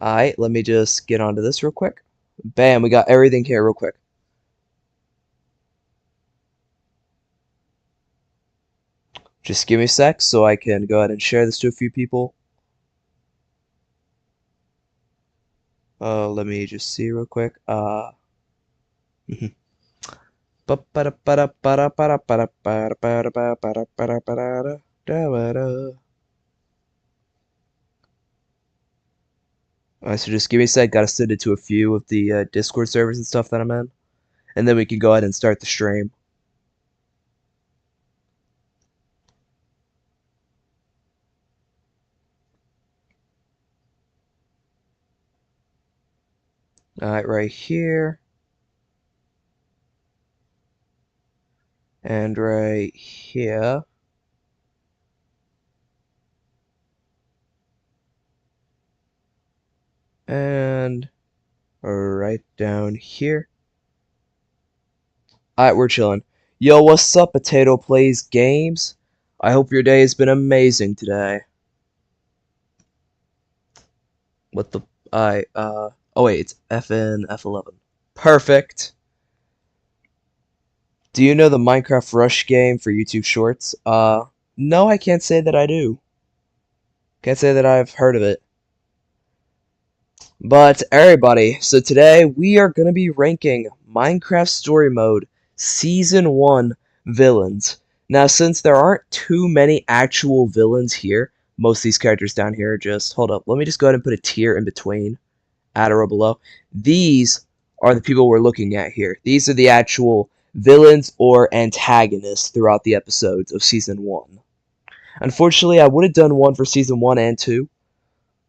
Alright, let me just get onto this real quick. Bam, we got everything here real quick. Just give me a sec so I can go ahead and share this to a few people. Let me just see real quick. Alright, so just give me a sec. Gotta send it to a few of the Discord servers and stuff that I'm in. And then we can go ahead and start the stream. Alright, right here. And right here. And right down here. Alright, we're chilling. Yo, what's up, Potato Plays Games? I hope your day has been amazing today. What the... Oh wait, it's FN F11. Perfect. Do you know the Minecraft Rush game for YouTube Shorts? No, I can't say that I do. Can't say that I've heard of it. But everybody, so today we are going to be ranking Minecraft Story Mode Season 1 villains. Now, since there aren't too many actual villains here, most of these characters down here just... Hold up, let me just go ahead and put a tier in between, at or below. These are the people we're looking at here. These are the actual villains or antagonists throughout the episodes of Season 1. Unfortunately, I would have done one for Season 1 and 2,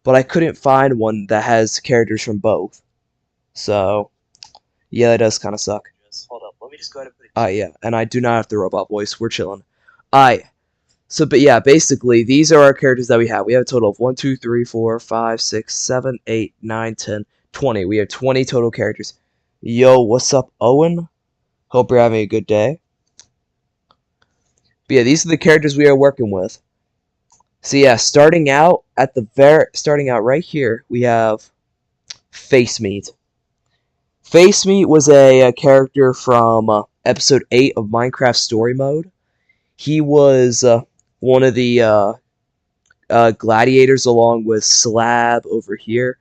but I couldn't find one that has characters from both. So, yeah, that does kind of suck. Hold up, let me just go ahead and put it. Yeah, and I do not have the robot voice. We're chilling. But yeah, basically, these are our characters that we have. We have a total of 1, 2, 3, 4, 5, 6, 7, 8, 9, 10, 20. We have 20 total characters. Yo, what's up, Owen? Hope you're having a good day. But yeah, these are the characters we are working with. So yeah, starting out right here, we have Face Meat. Face Meat was a character from episode 8 of Minecraft Story Mode. He was one of the gladiators along with Slab over here.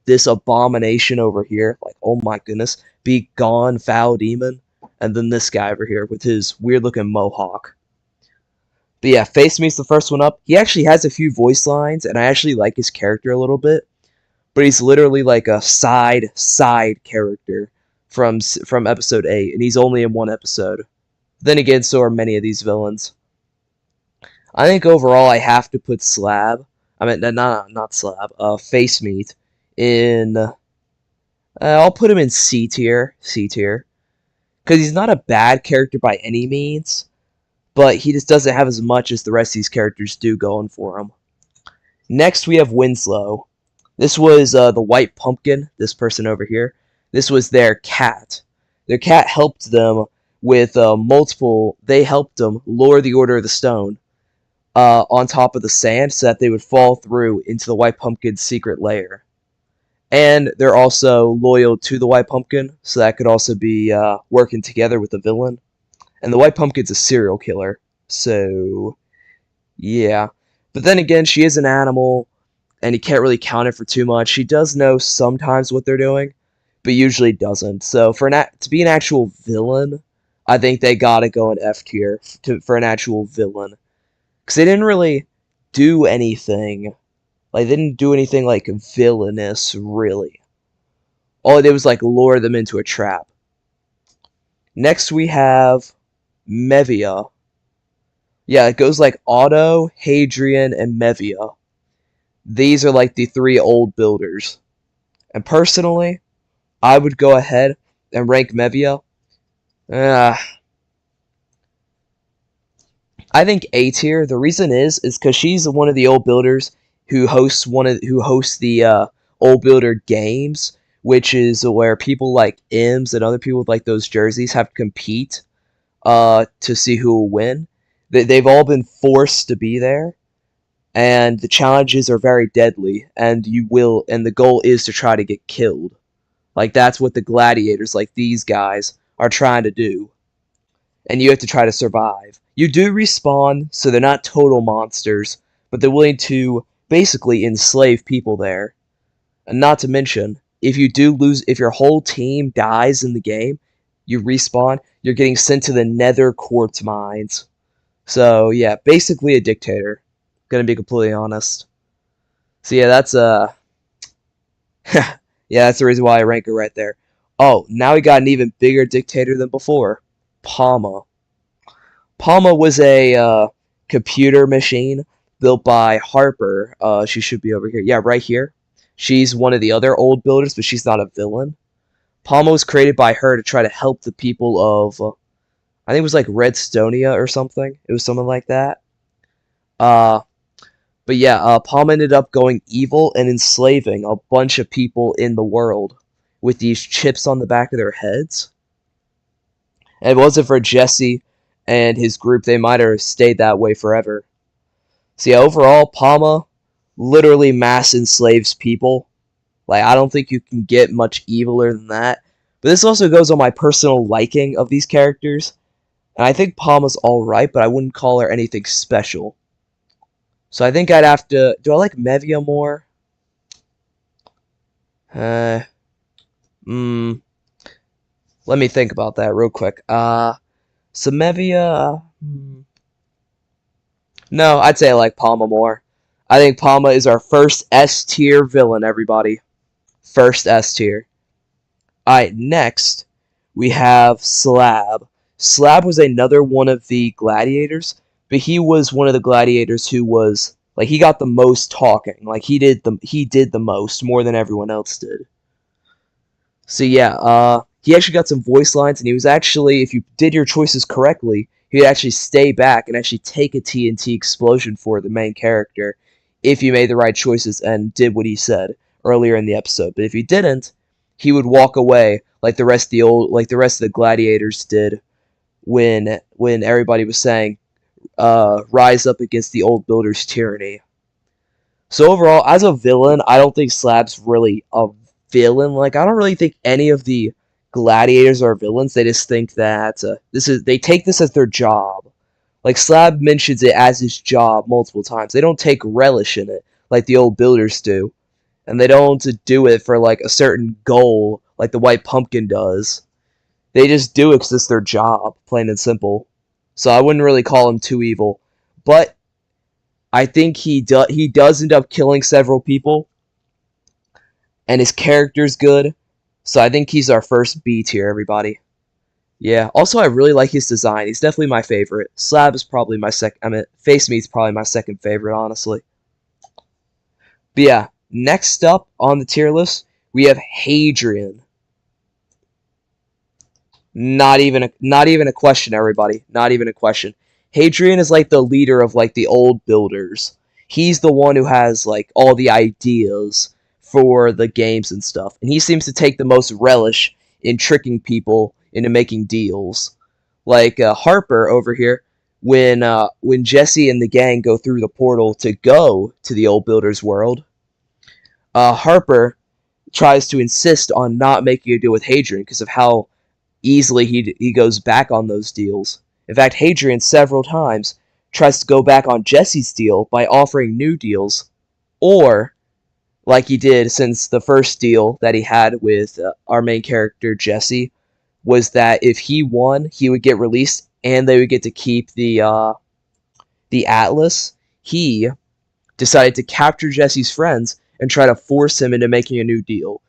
This abomination over here, like, oh my goodness, be gone, foul demon. And then this guy over here with his weird looking mohawk. But yeah, Face Meat's the first one up. He actually has a few voice lines, and I actually like his character a little bit. But he's literally like a side character from episode 8, and he's only in one episode. Then again, so are many of these villains. I think overall I have to put Slab. I mean, not Slab. Face Meat in. I'll put him in C tier. C tier. Because he's not a bad character by any means, but he just doesn't have as much as the rest of these characters do going for him. Next, we have Winslow. This was the White Pumpkin, this person over here. This was their cat. Their cat helped them with multiple... They helped them lure the Order of the Stone on top of the sand so that they would fall through into the White Pumpkin's secret lair. And they're also loyal to the White Pumpkin, so that could also be working together with the villain. And the White Pumpkin's a serial killer, so yeah. But then again, she is an animal, and you can't really count it for too much. She does know sometimes what they're doing, but usually doesn't. So to be an actual villain, I think they gotta go in F tier for an actual villain. Because they didn't really do anything. Like, they didn't do anything, like, villainous, really. All they did was, like, lure them into a trap. Next, we have Mevia. Yeah, it goes like Otto, Hadrian, and Mevia. These are like the 3 old builders. And personally, I would go ahead and rank Mevia. I think A tier. The reason is because she's one of the old builders who hosts the old builder games, which is where people like Ims and other people with like those jerseys have to compete to see who will win. They've all been forced to be there, and the challenges are very deadly, and the goal is to try to get killed. Like that's what the gladiators, like these guys, are trying to do, and you have to try to survive. You do respawn, so they're not total monsters, but they're willing to basically enslave people there. And not to mention, if you do lose, if your whole team dies in the game, you respawn, you're getting sent to the Nether Quartz mines. So yeah, basically a dictator. Gonna be completely honest. So yeah, that's yeah, that's the reason why I rank her right there. Oh, now we got an even bigger dictator than before. Palma. Palma was a computer machine built by Harper. She should be over here. Yeah, right here. She's one of the other old builders, but she's not a villain. Palma was created by her to try to help the people of, I think it was like Redstonia or something. It was something like that. Uh, but yeah, Palma ended up going evil and enslaving a bunch of people in the world with these chips on the back of their heads. And if it wasn't for Jesse and his group, they might have stayed that way forever. So yeah, overall, Palma literally mass enslaves people. Like, I don't think you can get much eviler than that. But this also goes on my personal liking of these characters. And I think Palma's alright, but I wouldn't call her anything special. So I think I'd have to... Do I like Mevia more? Let me think about that real quick. So Mevia... No, I'd say I like Palma more. I think Palma is our first S tier villain, everybody. First S tier. Alright, next we have Slab. Slab was another one of the gladiators, but he was one of the gladiators who was like he got the most talking. Like he did the most, more than everyone else did. So yeah, he actually got some voice lines, and he was actually, if you did your choices correctly, he'd actually stay back and actually take a TNT explosion for the main character if you made the right choices and did what he said earlier in the episode. But if you didn't, he would walk away like the rest of the gladiators did when everybody was saying, rise up against the old builders' tyranny. So overall, as a villain, I don't think Slab's really a villain. Like, I don't really think any of the gladiators are villains. They just think that they take this as their job. Like, Slab mentions it as his job multiple times. They don't take relish in it like the old builders do. And they don't do it for, like, a certain goal like the White Pumpkin does. They just do it because it's their job, plain and simple. So I wouldn't really call him too evil. But I think he does end up killing several people. And his character's good. So I think he's our first B tier, everybody. Yeah. Also, I really like his design. He's definitely my favorite. Slab is probably my second. I mean, Face Meat's probably my second favorite, honestly. But yeah, next up on the tier list, we have Hadrian. Not even a question, everybody. Not even a question. Hadrian is like the leader of like the old builders. He's the one who has like all the ideas for the games and stuff. And he seems to take the most relish in tricking people into making deals. Like Harper over here, when Jesse and the gang go through the portal to go to the old builders world, Harper tries to insist on not making a deal with Hadrian because of how easily he goes back on those deals. In fact, Hadrian several times tries to go back on Jesse's deal by offering new deals, or like he did since the first deal that he had with our main character Jesse, was that if he won, he would get released and they would get to keep the Atlas. He decided to capture Jesse's friends and try to force him into making a new deal.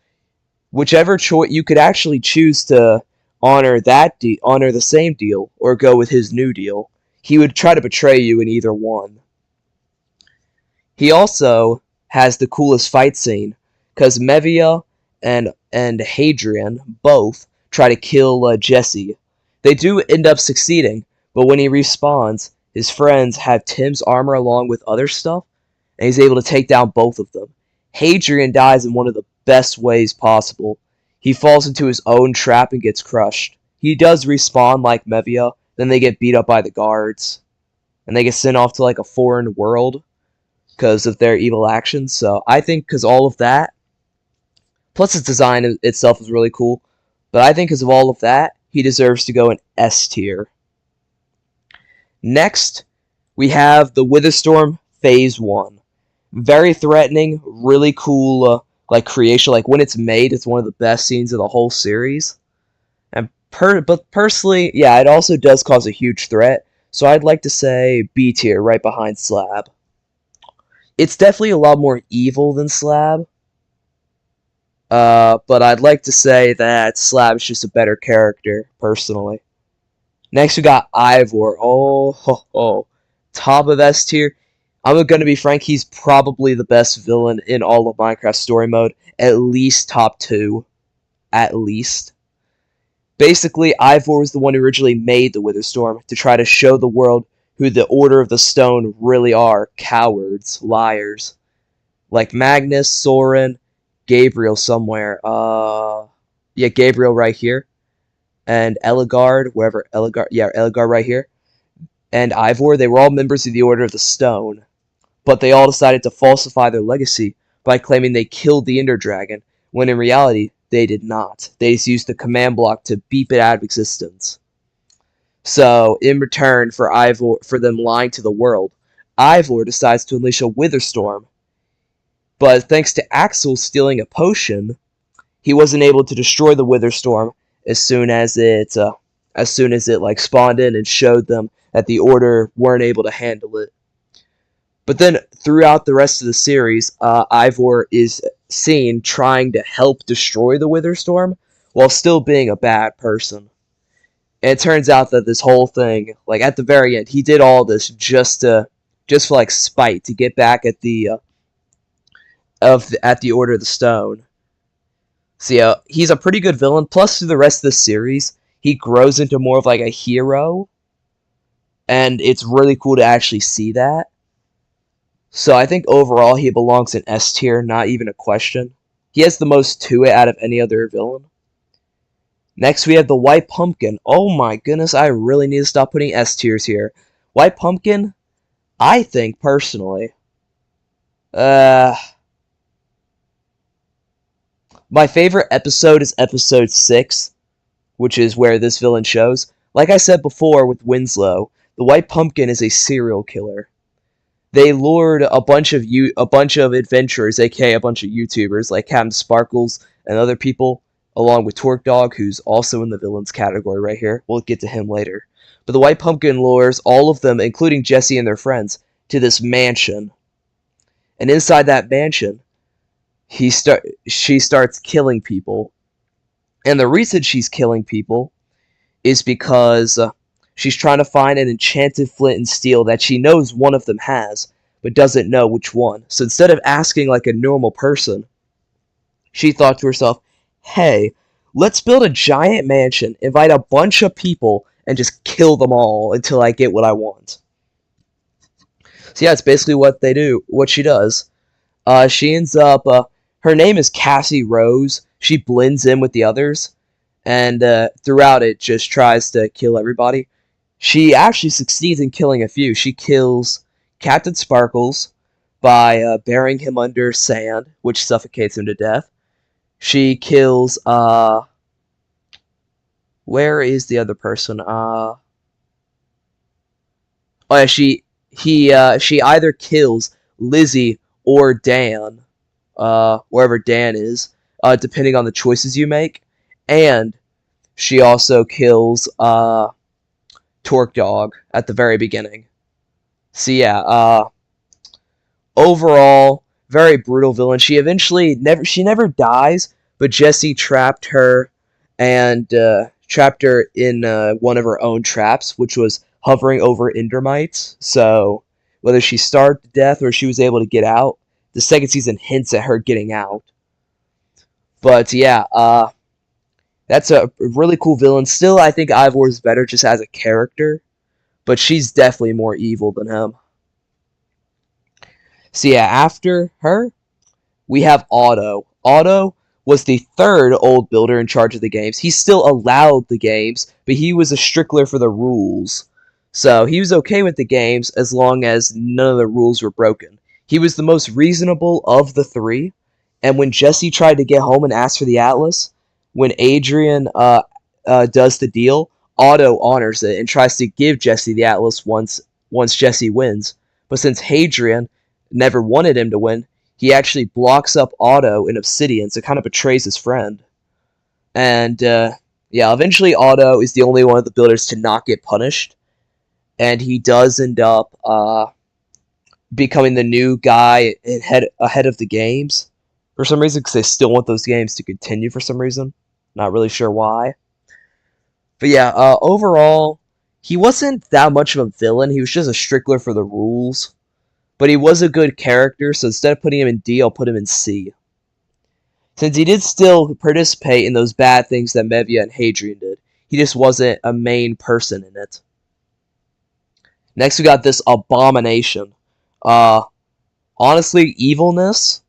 Whichever choice, you could actually choose to honor the same deal or go with his new deal. He would try to betray you in either one. He also has the coolest fight scene because Mevia and Hadrian both try to kill Jesse. They do end up succeeding, but when he respawns, his friends have Tim's armor along with other stuff, and he's able to take down both of them. Hadrian dies in one of the best ways possible. He falls into his own trap and gets crushed. He does respawn like Mevia, then they get beat up by the guards. And they get sent off to like a foreign world. because of their evil actions. So I think because all of that, plus his design itself is really cool, but I think because of all of that, he deserves to go in S tier. Next, we have the Witherstorm Phase 1. Very threatening, really cool like creation. Like when it's made, it's one of the best scenes of the whole series. But personally, yeah, it also does cause a huge threat. So I'd like to say B tier, right behind Slab. It's definitely a lot more evil than Slab. But I'd like to say that Slab is just a better character, personally. Next, we got Ivor. Oh, ho, ho. Top of S tier. I'm gonna be frank, he's probably the best villain in all of Minecraft Story Mode. At least top 2. At least. Basically, Ivor was the one who originally made the Witherstorm to try to show the world who the Order of the Stone really are. Cowards. Liars. Like Magnus, Soren, Gabriel somewhere. Yeah, Gabriel right here. And Eligard, wherever Eligard, yeah, Eligard right here. And Ivor, they were all members of the Order of the Stone. But they all decided to falsify their legacy by claiming they killed the Ender Dragon, when in reality, they did not. They just used the command block to beep it out of existence. So, in return for them lying to the world, Ivor decides to unleash a Witherstorm. But thanks to Axel stealing a potion, he wasn't able to destroy the Witherstorm as soon as it like spawned in and showed them that the Order weren't able to handle it. But then throughout the rest of the series, Ivor is seen trying to help destroy the Witherstorm while still being a bad person. And it turns out that this whole thing, like at the very end, he did all this just for like spite to get back at the Order of the Stone. So yeah, he's a pretty good villain. Plus, through the rest of the series, he grows into more of like a hero, and it's really cool to actually see that. So I think overall he belongs in S tier, not even a question. He has the most to it out of any other villain. Next we have the White Pumpkin. Oh my goodness, I really need to stop putting S tiers here. White Pumpkin, I think personally, my favorite episode is episode 6, which is where this villain shows. Like I said before with Winslow, the White Pumpkin is a serial killer. They lured a bunch of adventurers, aka a bunch of YouTubers like Captain Sparkles and other people, along with Torque Dog, who's also in the villains category right here. We'll get to him later. But the White Pumpkin lures all of them, including Jesse and their friends, to this mansion. And inside that mansion, she starts killing people. And the reason she's killing people is because she's trying to find an enchanted flint and steel that she knows one of them has, but doesn't know which one. So instead of asking like a normal person, she thought to herself, hey, let's build a giant mansion, invite a bunch of people, and just kill them all until I get what I want. So yeah, it's basically what she does. She ends up, her name is Cassie Rose. She blends in with the others, and throughout it just tries to kill everybody. She actually succeeds in killing a few. She kills Captain Sparkles by burying him under sand, which suffocates him to death. She kills, where is the other person? Oh yeah, she either kills Lizzie or Dan, wherever Dan is, depending on the choices you make, and she also kills, Torque Dog at the very beginning. So yeah, overall, very brutal villain. She never dies, but Jesse trapped her and trapped her in one of her own traps, which was hovering over Endermites. So whether she starved to death or she was able to get out, the second season hints at her getting out. But yeah, that's a really cool villain. Still, I think Ivor is better just as a character, but she's definitely more evil than him. So yeah, after her, we have Otto. Otto was the third old builder in charge of the games. He still allowed the games, but he was a stickler for the rules. So he was okay with the games as long as none of the rules were broken. He was the most reasonable of the three, and when Jesse tried to get home and ask for the Atlas, when Adrian does the deal, Otto honors it and tries to give Jesse the Atlas once Jesse wins. But since Hadrian never wanted him to win, he actually blocks up Otto in Obsidian, so kind of betrays his friend. And yeah, eventually Otto is the only one of the builders to not get punished, and he does end up becoming the new guy ahead of the games for some reason, because they still want those games to continue for some reason. Not really sure why. But yeah, overall, he wasn't that much of a villain. He was just a stickler for the rules. But he was a good character, so instead of putting him in D, I'll put him in C. Since he did still participate in those bad things that Mevia and Hadrian did, he just wasn't a main person in it. Next, we got this Abomination. Honestly, evilness,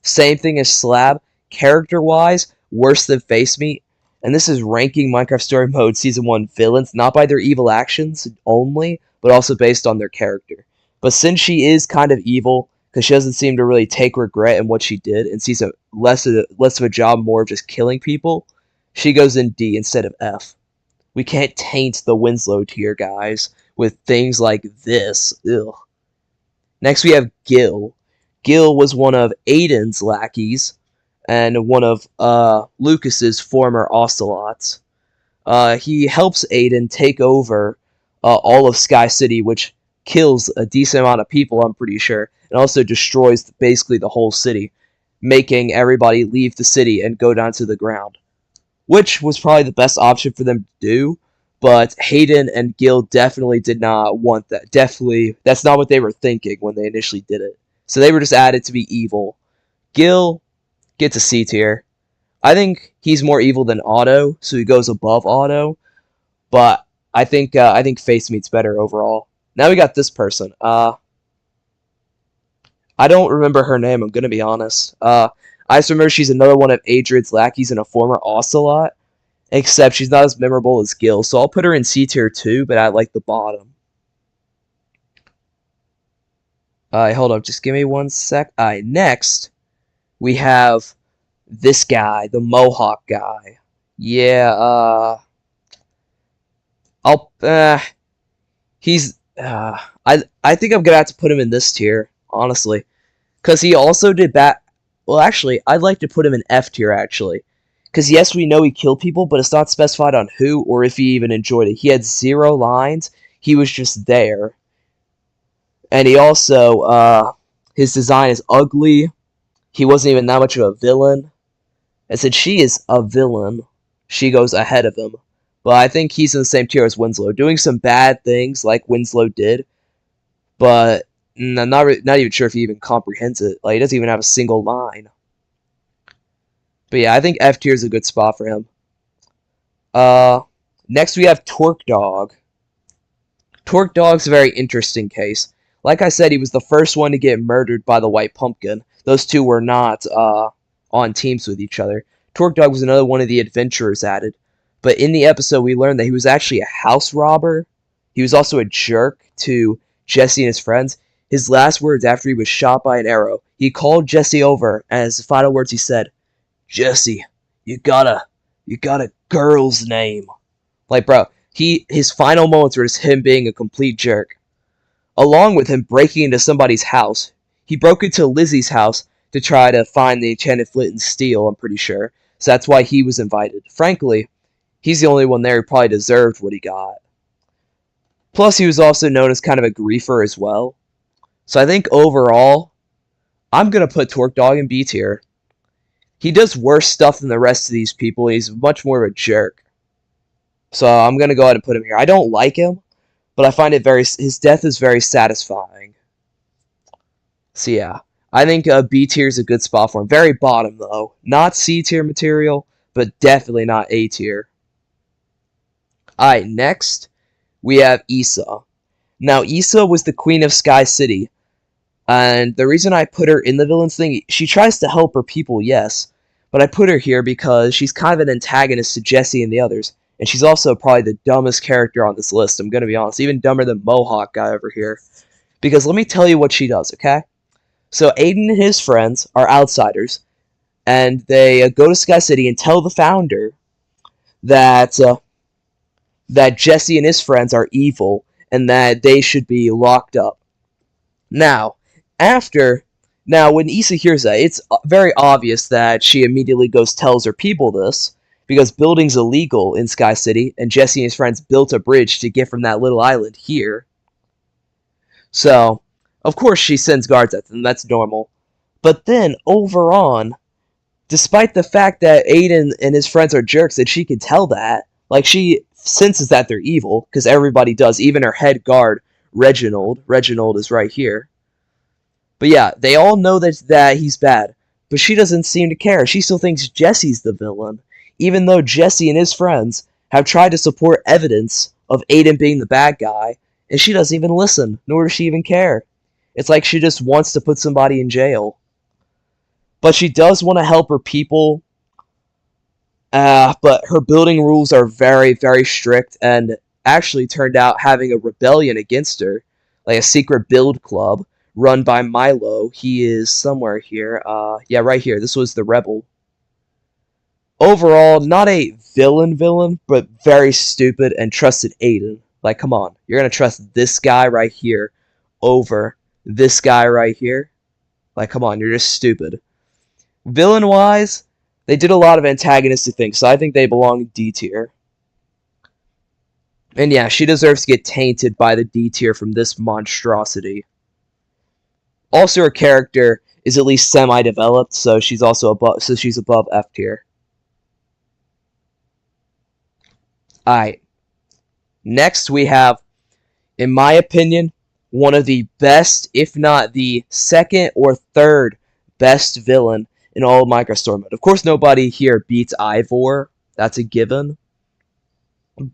same thing as Slab. Character-wise, worse than Face Meat. And this is ranking Minecraft Story Mode Season 1 villains, not by their evil actions only, but also based on their character. But since she is kind of evil, because she doesn't seem to really take regret in what she did, and sees less of a job, more of just killing people, she goes in D instead of F. We can't taint the Winslow tier, guys, with things like this. Ugh. Next we have Gil. Gil was one of Aiden's lackeys, and one of Lucas's former ocelots. He helps Aiden take over all of Sky City, which kills a decent amount of people, I'm pretty sure, and also destroys basically the whole city, making everybody leave the city and go down to the ground, which was probably the best option for them to do, but Hayden and Gil definitely did not want that. Definitely, that's not what they were thinking when they initially did it. So they were just added to be evil. Gil gets a C tier. I think he's more evil than Otto, so he goes above Otto, but I think Face Meat's better overall. Now we got this person. I don't remember her name, I'm gonna be honest. I just remember she's another one of Adrian's lackeys and a former ocelot, except she's not as memorable as Gil, so I'll put her in C tier too, but at like the bottom. Hold up, just give me one sec. Next, we have this guy, the Mohawk guy. Yeah, he's, I think I'm gonna have to put him in this tier, honestly. Because he also did well, actually, I'd like to put him in F tier, actually. Because yes, we know he killed people, but it's not specified on who or if he even enjoyed it. He had 0 lines. He was just there. And he also, his design is ugly. He wasn't even that much of a villain. And since she is a villain, she goes ahead of him. But I think he's in the same tier as Winslow, doing some bad things like Winslow did. But I'm not even sure if he even comprehends it. Like, he doesn't even have a single line. But yeah, I think F tier is a good spot for him. Next we have Torque Dog. Torque Dog's a very interesting case. Like I said, he was the first one to get murdered by the White Pumpkin. Those two were not on teams with each other. Torque Dog was another one of the adventurers added. But in the episode, we learned that he was actually a house robber. He was also a jerk to Jesse and his friends. His last words after he was shot by an arrow, he called Jesse over, and as the final words he said, "Jesse, you got a girl's name." Like, bro, his final moments were just him being a complete jerk. Along with him breaking into somebody's house. He broke into Lizzie's house to try to find the enchanted flint and steel, I'm pretty sure. So that's why he was invited. Frankly, he's the only one there who probably deserved what he got. Plus, he was also known as kind of a griefer as well. So I think overall, I'm going to put Torque Dog in B tier. He does worse stuff than the rest of these people. He's much more of a jerk. So I'm going to go ahead and put him here. I don't like him, but I find his death is very satisfying. So yeah, I think B tier is a good spot for him. Very bottom though. Not C tier material, but definitely not A tier. Alright, next, we have Issa. Now, Issa was the queen of Sky City. And the reason I put her in the villains thing, she tries to help her people, yes. But I put her here because she's kind of an antagonist to Jesse and the others. And she's also probably the dumbest character on this list, I'm going to be honest. Even dumber than Mohawk guy over here. Because let me tell you what she does, okay? So Aiden and his friends are outsiders, and they go to Sky City and tell the founder that that Jesse and his friends are evil and that they should be locked up. Now, after when Issa hears that, it's very obvious that she immediately goes tells her people this because building's illegal in Sky City, and Jesse and his friends built a bridge to get from that little island here. So, of course, she sends guards at them. That's normal. But then, over on, despite the fact that Aiden and his friends are jerks, and she can tell that, like, she senses that they're evil, because everybody does, even her head guard, Reginald. Reginald is right here. But yeah, they all know that he's bad, but she doesn't seem to care. She still thinks Jesse's the villain, even though Jesse and his friends have tried to support evidence of Aiden being the bad guy, and she doesn't even listen, nor does she even care. It's like she just wants to put somebody in jail. But she does want to help her people, but her building rules are very, very strict, and actually turned out having a rebellion against her, like a secret build club run by Milo. He is somewhere here. Yeah, right here. This was the rebel. Overall, not a villain, but very stupid and trusted Aiden. Like, come on, you're gonna trust this guy right here over this guy right here? Like, come on, you're just stupid. Villain-wise, they did a lot of antagonistic things, so I think they belong D tier. And yeah, she deserves to get tainted by the D tier from this monstrosity. Also, her character is at least semi-developed, so she's above F tier. Alright. Next we have, in my opinion, one of the best, if not the second or third best villain in all of Microstorm mode. Of course, nobody here beats Ivor. That's a given.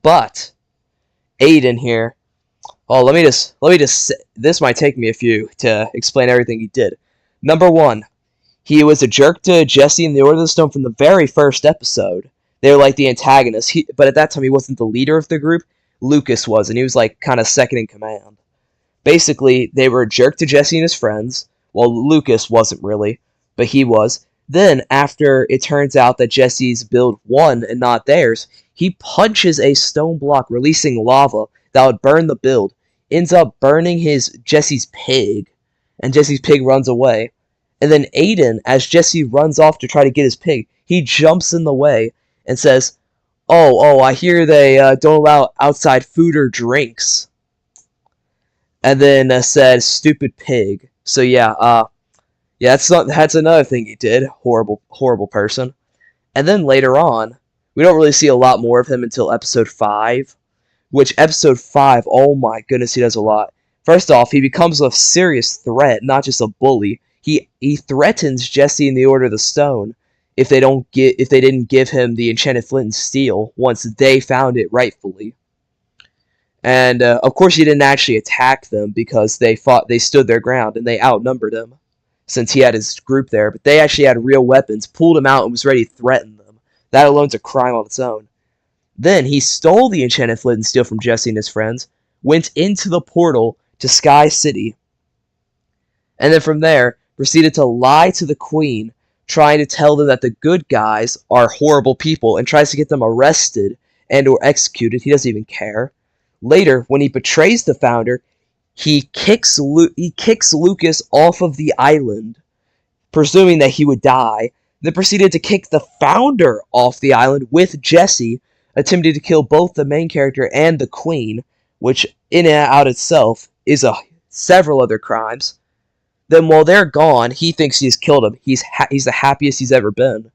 But Aiden here. Oh, let me just. This might take me a few to explain everything he did. Number one, he was a jerk to Jesse and the Order of the Stone from the very first episode. They were like the antagonists. But at that time, he wasn't the leader of the group. Lucas was, and he was like kind of second in command. Basically, they were a jerk to Jesse and his friends. Well, Lucas wasn't really, but he was. Then, after it turns out that Jesse's build won and not theirs, he punches a stone block, releasing lava that would burn the build. Ends up burning Jesse's pig, and Jesse's pig runs away. And then Aiden, as Jesse runs off to try to get his pig, he jumps in the way and says, "Oh, I hear they don't allow outside food or drinks." And then said, "Stupid pig." So yeah, that's another thing he did. Horrible person. And then later on, we don't really see a lot more of him until episode 5. Which episode 5, oh my goodness, he does a lot. First off, he becomes a serious threat, not just a bully. He threatens Jesse and the Order of the Stone if they didn't give him the enchanted flint and steel once they found it rightfully. And of course, he didn't actually attack them because they stood their ground and they outnumbered him, since he had his group there. But they actually had real weapons, pulled him out, and was ready to threaten them. That alone's a crime on its own. Then he stole the enchanted flint and steel from Jesse and his friends, went into the portal to Sky City, and then from there proceeded to lie to the Queen, trying to tell them that the good guys are horrible people, and tries to get them arrested and or executed. He doesn't even care. Later, when he betrays the founder, he kicks Lucas off of the island, presuming that he would die, then proceeded to kick the founder off the island with Jesse, attempting to kill both the main character and the Queen, which in and out itself is several other crimes. Then while they're gone, he thinks he's killed him. He's the happiest he's ever been.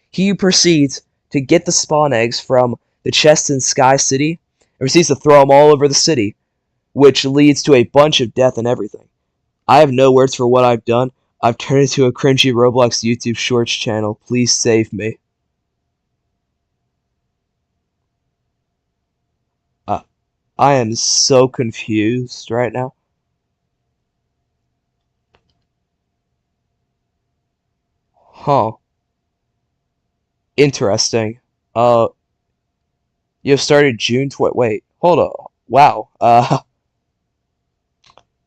He proceeds to get the spawn eggs from the chests in Sky City and proceeds to throw them all over the city, which leads to a bunch of death and everything. I have no words for what I've done. I've turned into a cringy Roblox YouTube Shorts channel. Please save me. I am so confused right now. Huh. Interesting. You have started June wait, hold on. Wow.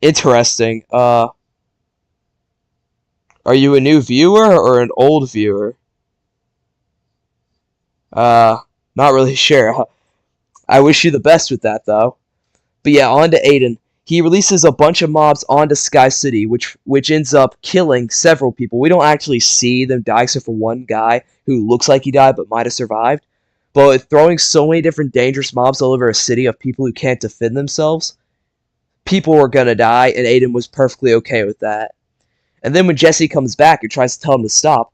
Interesting. Are you a new viewer or an old viewer? Not really sure. I wish you the best with that, though. But yeah, on to Aiden. He releases a bunch of mobs onto Sky City, which ends up killing several people. We don't actually see them die except for one guy who looks like he died but might have survived. But with throwing so many different dangerous mobs all over a city of people who can't defend themselves, people were gonna die, and Aiden was perfectly okay with that. And then when Jesse comes back and tries to tell him to stop,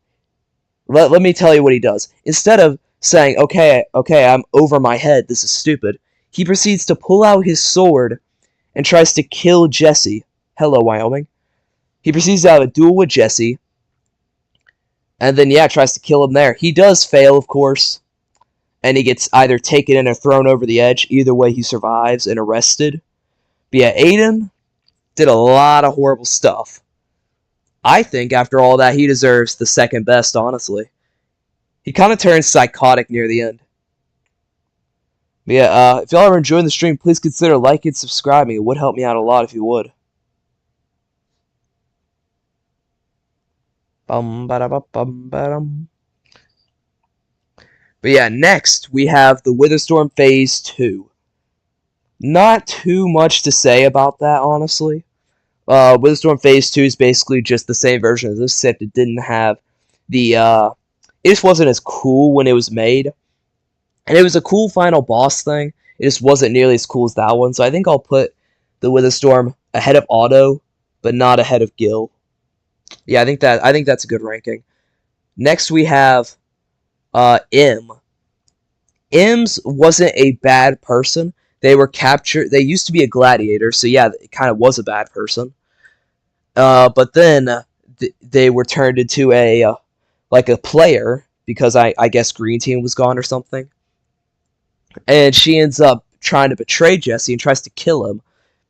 let me tell you what he does. Instead of saying, okay, I'm over my head, this is stupid, he proceeds to pull out his sword and tries to kill Jesse. Hello, Wyoming. He proceeds to have a duel with Jesse, and then, yeah, tries to kill him there. He does fail, of course, and he gets either taken in or thrown over the edge. Either way, he survives and arrested. But yeah, Aiden did a lot of horrible stuff. I think, after all that, he deserves the second best, honestly. He kind of turns psychotic near the end. But yeah, if y'all are enjoying the stream, please consider liking and subscribing. It would help me out a lot if you would. Bum. But yeah, next we have the Witherstorm Phase 2. Not too much to say about that, honestly. Witherstorm Phase 2 is basically just the same version of this, except it didn't have the, it just wasn't as cool when it was made. And it was a cool final boss thing. It just wasn't nearly as cool as that one. So I think I'll put the Witherstorm ahead of Otto, but not ahead of Gil. Yeah, I think that's a good ranking. Next we have M. M's wasn't a bad person. They were captured. They used to be a gladiator, so yeah, it kind of was a bad person. But then they were turned into a like a player because I guess Green Team was gone or something. And she ends up trying to betray Jesse and tries to kill him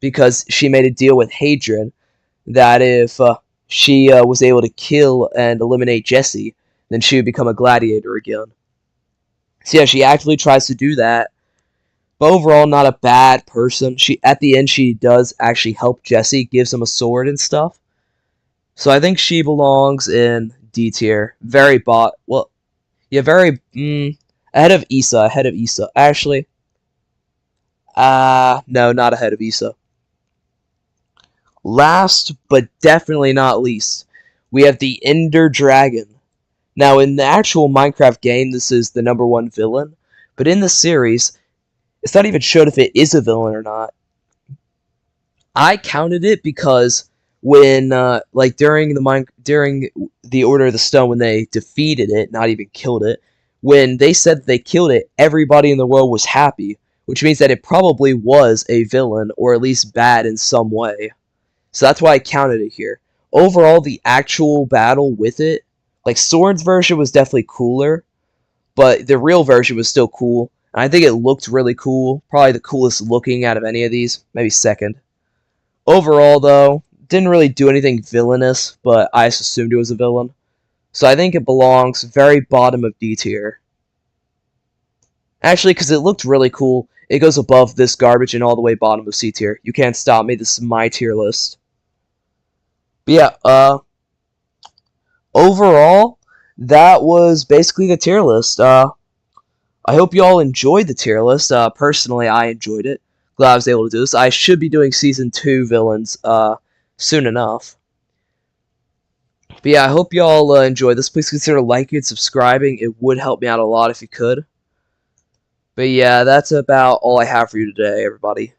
because she made a deal with Hadrian that if she was able to kill and eliminate Jesse, then she would become a gladiator again. So yeah, she actually tries to do that. But overall, not a bad person. At the end, she does actually help Jesse, gives him a sword and stuff. So I think she belongs in D tier. Very ahead of Issa. Actually, no, not ahead of Issa. Last, but definitely not least, we have the Ender Dragon. Now, in the actual Minecraft game, this is the #1 villain, but in the series, it's not even shown if it is a villain or not. I counted it because when, during the Order of the Stone, when they defeated it, not even killed it, when they said they killed it, everybody in the world was happy, which means that it probably was a villain, or at least bad in some way. So that's why I counted it here. Overall, the actual battle with it, like Soren's version was definitely cooler, but the real version was still cool. And I think it looked really cool. Probably the coolest looking out of any of these. Maybe second. Overall, though, didn't really do anything villainous, but I just assumed it was a villain. So I think it belongs very bottom of D tier. Actually, because it looked really cool, it goes above this garbage and all the way bottom of C tier. You can't stop me. This is my tier list. But yeah, overall, that was basically the tier list. I hope you all enjoyed the tier list. Personally, I enjoyed it. Glad I was able to do this. I should be doing Season 2 villains soon enough. But yeah, I hope you all enjoyed this. Please consider liking and subscribing. It would help me out a lot if you could. But yeah, that's about all I have for you today, everybody.